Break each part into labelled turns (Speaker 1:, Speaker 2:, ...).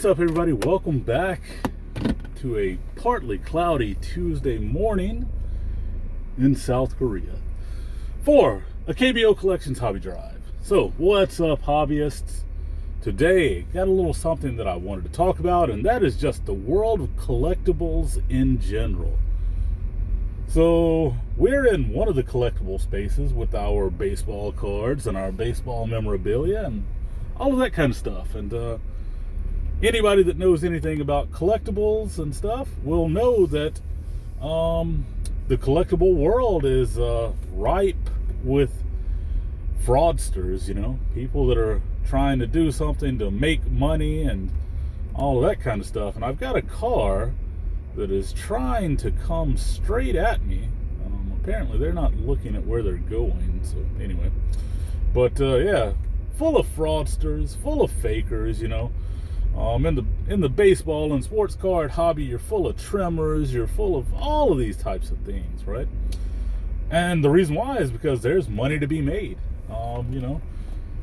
Speaker 1: up, everybody? Welcome back to a partly cloudy Tuesday morning in South Korea for a KBO Collections Hobby Drive. So, what's up, hobbyists? Today, got a little something that I wanted to talk about, and that is just the world of collectibles in general. So, we're in one of the collectible spaces with our baseball cards and our baseball memorabilia and all of that kind of stuff. And anybody that knows anything about collectibles and stuff will know that the collectible world is ripe with fraudsters, people that are trying to do something to make money and all of that kind of stuff. And I've got a car that is trying to come straight at me. Apparently they're not looking at where they're going, so anyway. But yeah, full of fraudsters, full of fakers, in the baseball and sports card hobby, you're full of trimmers, you're full of all of these types of things, right? And the reason why is because there's money to be made.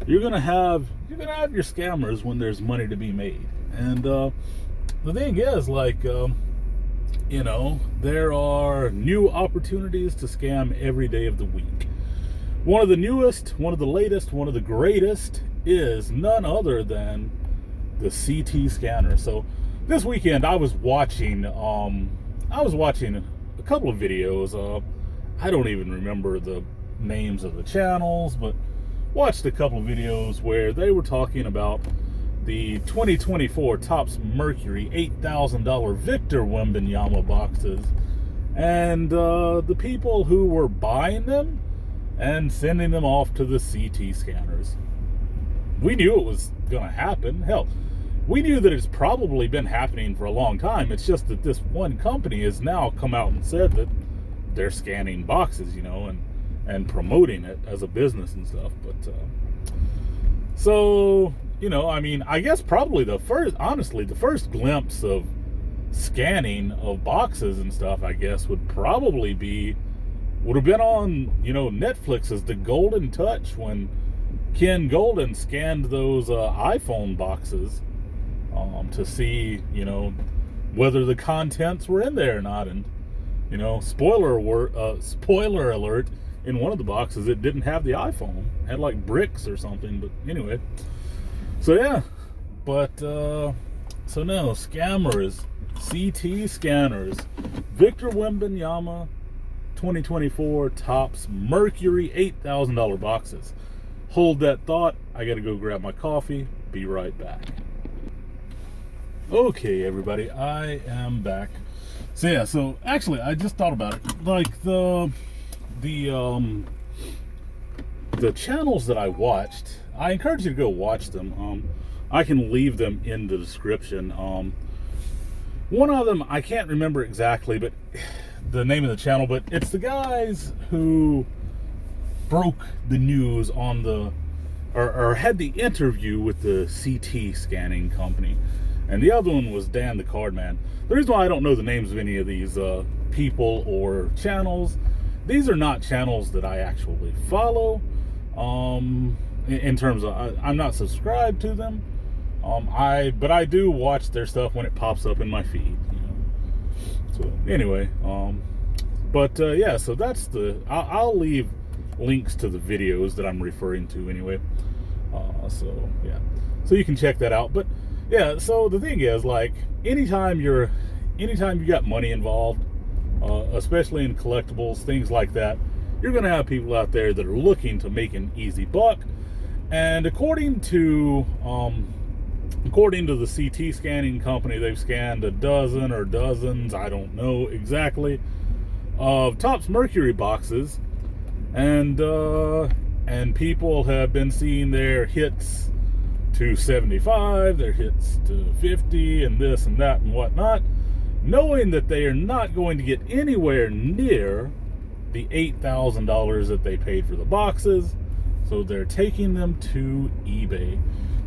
Speaker 1: You're gonna have your scammers when there's money to be made. And the thing is, there are new opportunities to scam every day of the week. One of the newest, one of the latest, one of the greatest is none other than the CT scanner. So this weekend I was watching a couple of videos. I don't even remember the names of the channels, but watched a couple of videos where they were talking about the 2024 Topps Mercury $8,000 Victor Wembanyama boxes and the people who were buying them and sending them off to the CT scanners. We knew it was going to happen. Hell, we knew that it's probably been happening for a long time. It's just that this one company has now come out and said that they're scanning boxes, and promoting it as a business and stuff. But I guess probably the first glimpse of scanning of boxes and stuff, I guess, would have been on, Netflix's The Golden Touch, when Ken Golden scanned those iPhone boxes to see, whether the contents were in there or not. And, spoiler alert, in one of the boxes, it didn't have the iPhone. It had like bricks or something, but anyway. So yeah, but, so no, scammers, CT scanners, Victor Wembanyama 2024 Topps Mercury $8,000 boxes. Hold that thought. I gotta go grab my coffee. Be right back. Okay, everybody, I am back. So yeah, so actually I just thought about it. Like the channels that I watched, I encourage you to go watch them. I can leave them in the description. One of them, I can't remember exactly, but the name of the channel, but it's the guys who broke the news on or had the interview with the CT scanning company. And the other one was Dan the Card Man. The reason why I don't know the names of any of these people or channels, these are not channels that I actually follow. In terms of, I'm not subscribed to them. But I do watch their stuff when it pops up in my feed. So anyway, yeah. So that's I'll leave links to the videos that I'm referring to anyway. So yeah, so you can check that out. But yeah, so the thing is, anytime you got money involved, especially in collectibles, things like that, you're going to have people out there that are looking to make an easy buck. And according to the CT scanning company, they've scanned a dozen or dozens, I don't know exactly, of Topps Mercury boxes, and people have been seeing their hits to 75, their hits to 50, and this and that and whatnot, knowing that they are not going to get anywhere near the $8,000 that they paid for the boxes, so they're taking them to eBay.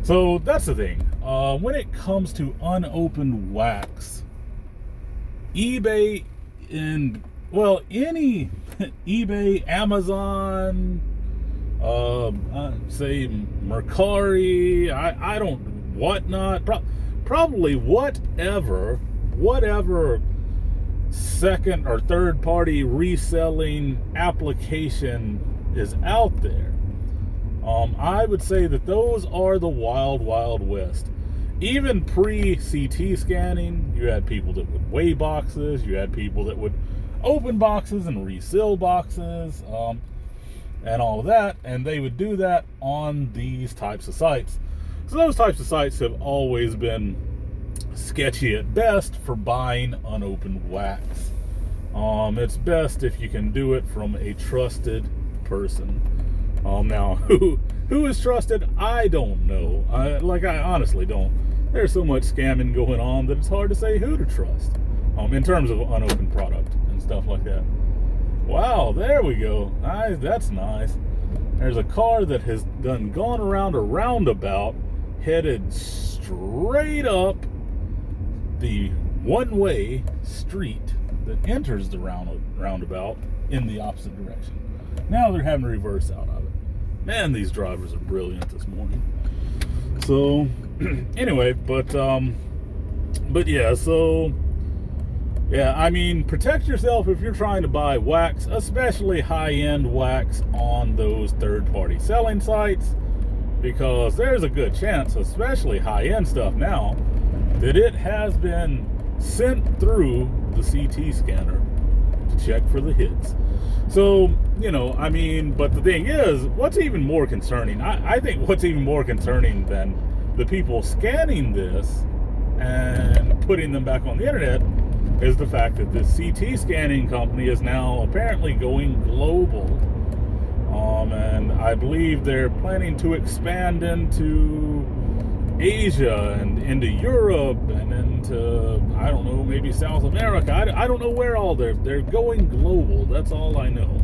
Speaker 1: So that's the thing. When it comes to unopened wax, eBay and, any eBay, Amazon, say Mercari, I don't, whatnot, probably whatever second or third party reselling application is out there. I would say that those are the wild, wild west. Even pre-CT scanning, you had people that would weigh boxes, you had people that would open boxes and reseal boxes, and all of that, and they would do that on these types of sites. So those types of sites have always been sketchy at best for buying unopened wax. It's best if you can do it from a trusted person. Now, who is trusted? I don't know. I honestly don't. There's so much scamming going on that it's hard to say who to trust. In terms of unopened product and stuff like that. Wow, there we go. That's nice. There's a car that has gone around a roundabout, headed straight up the one-way street that enters the roundabout in the opposite direction. Now they're having to reverse out of it. Man, these drivers are brilliant this morning. So, anyway, but yeah, so, yeah, I mean, protect yourself if you're trying to buy wax, especially high-end wax on those third-party selling sites, because there's a good chance, especially high-end stuff now, that it has been sent through the CT scanner to check for the hits. So, I mean, but the thing is, what's even more concerning, I think what's even more concerning than the people scanning this and putting them back on the internet is the fact that this CT scanning company is now apparently going global. And I believe they're planning to expand into Asia and into Europe and into, I don't know, maybe South America. I don't know where all they're going global. That's all I know.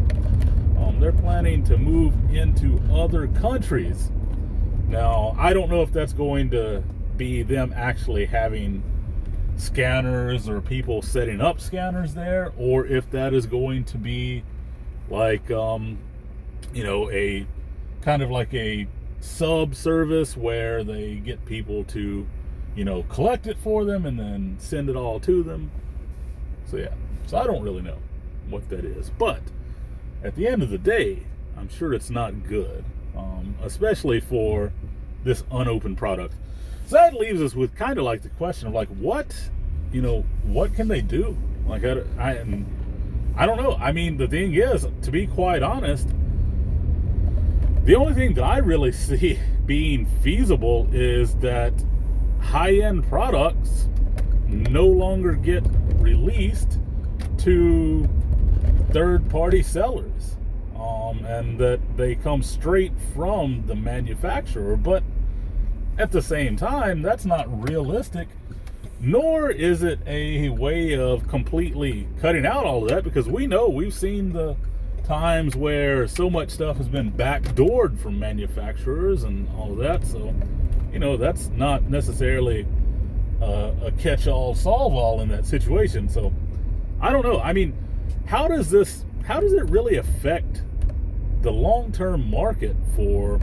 Speaker 1: They're planning to move into other countries. Now, I don't know if that's going to be them actually having scanners or people setting up scanners there, or if that is going to be like, a kind of like a sub service where they get people to, collect it for them and then send it all to them. So yeah, so I don't really know what that is, but at the end of the day, I'm sure it's not good, especially for this unopened product. So that leaves us with kind of like the question of like, what can they do? Like, I don't know. I mean, the thing is, to be quite honest, the only thing that I really see being feasible is that high-end products no longer get released to third-party sellers, and that they come straight from the manufacturer. But at the same time, that's not realistic, nor is it a way of completely cutting out all of that, because we've seen the times where so much stuff has been backdoored from manufacturers and all of that. So, that's not necessarily a catch-all, solve-all in that situation. So, I don't know. I mean, how does it really affect the long-term market for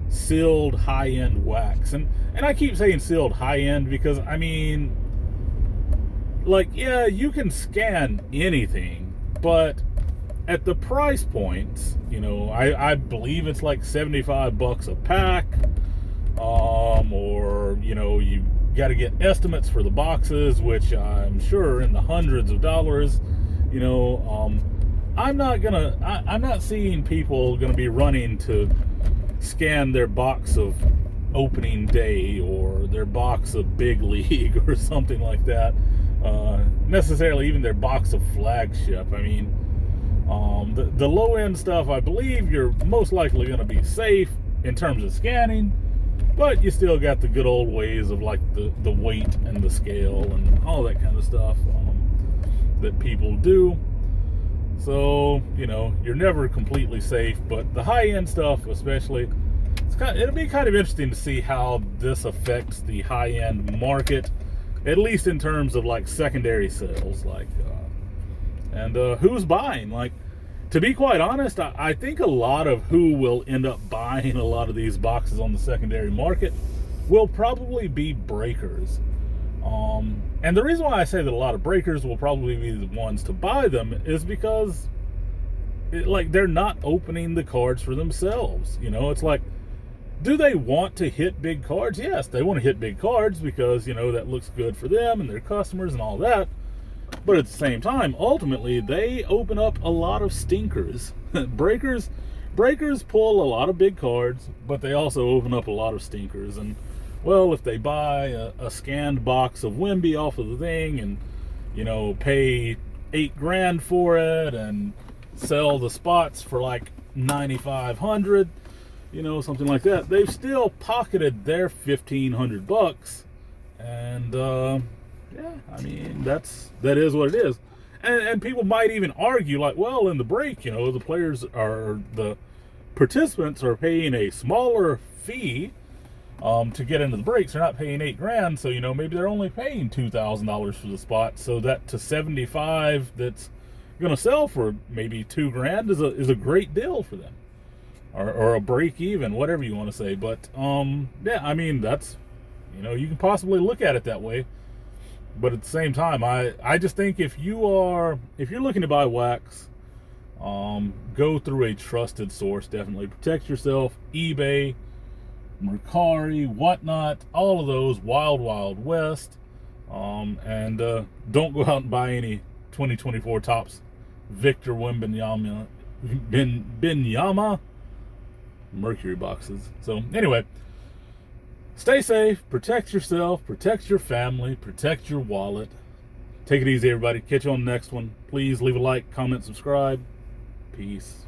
Speaker 1: sealed high-end wax? And I keep saying sealed high-end because, I mean, like, yeah, you can scan anything, but at the price points, I believe it's like $75 a pack, or, you got to get estimates for the boxes, which I'm sure are in the hundreds of dollars. I'm not seeing people gonna be running to scan their box of opening day or their box of big league or something like that, necessarily even their box of flagship. I mean, the low end stuff, I believe you're most likely going to be safe in terms of scanning, but you still got the good old ways of like the weight and the scale and all that kind of stuff that people do. So, you're never completely safe, but the high end stuff especially, it'll be kind of interesting to see how this affects the high end market, at least in terms of like secondary sales, like, and who's buying. Like, to be quite honest, I think a lot of who will end up buying a lot of these boxes on the secondary market will probably be breakers. And the reason why I say that a lot of breakers will probably be the ones to buy them is because they're not opening the cards for themselves. It's like, do they want to hit big cards? Yes, they want to hit big cards because, that looks good for them and their customers and all that. But at the same time, ultimately, they open up a lot of stinkers. Breakers pull a lot of big cards, but they also open up a lot of stinkers. And, well, if they buy a scanned box of Wimby off of the thing and, pay $8,000 for it and sell the spots for like $9,500, something like that, they've still pocketed their $1,500. And, yeah, I mean, that is what it is. And people might even argue, like, well, in the break, the participants are paying a smaller fee to get into the breaks. They're not paying $8,000, so maybe they're only paying $2,000 for the spot. So that to 75 that's going to sell for maybe $2,000 is a great deal for them, or a break even, whatever you want to say. But yeah, I mean, that's you can possibly look at it that way. But at the same time, I just think if you're looking to buy wax, go through a trusted source. Definitely protect yourself. eBay, Mercari, whatnot, all of those, Wild West. And don't go out and buy any 2024 Topps Victor Wembanyama Mercury boxes. So anyway, stay safe, protect yourself, protect your family, protect your wallet. Take it easy, everybody. Catch you on the next one. Please leave a like, comment, subscribe. Peace.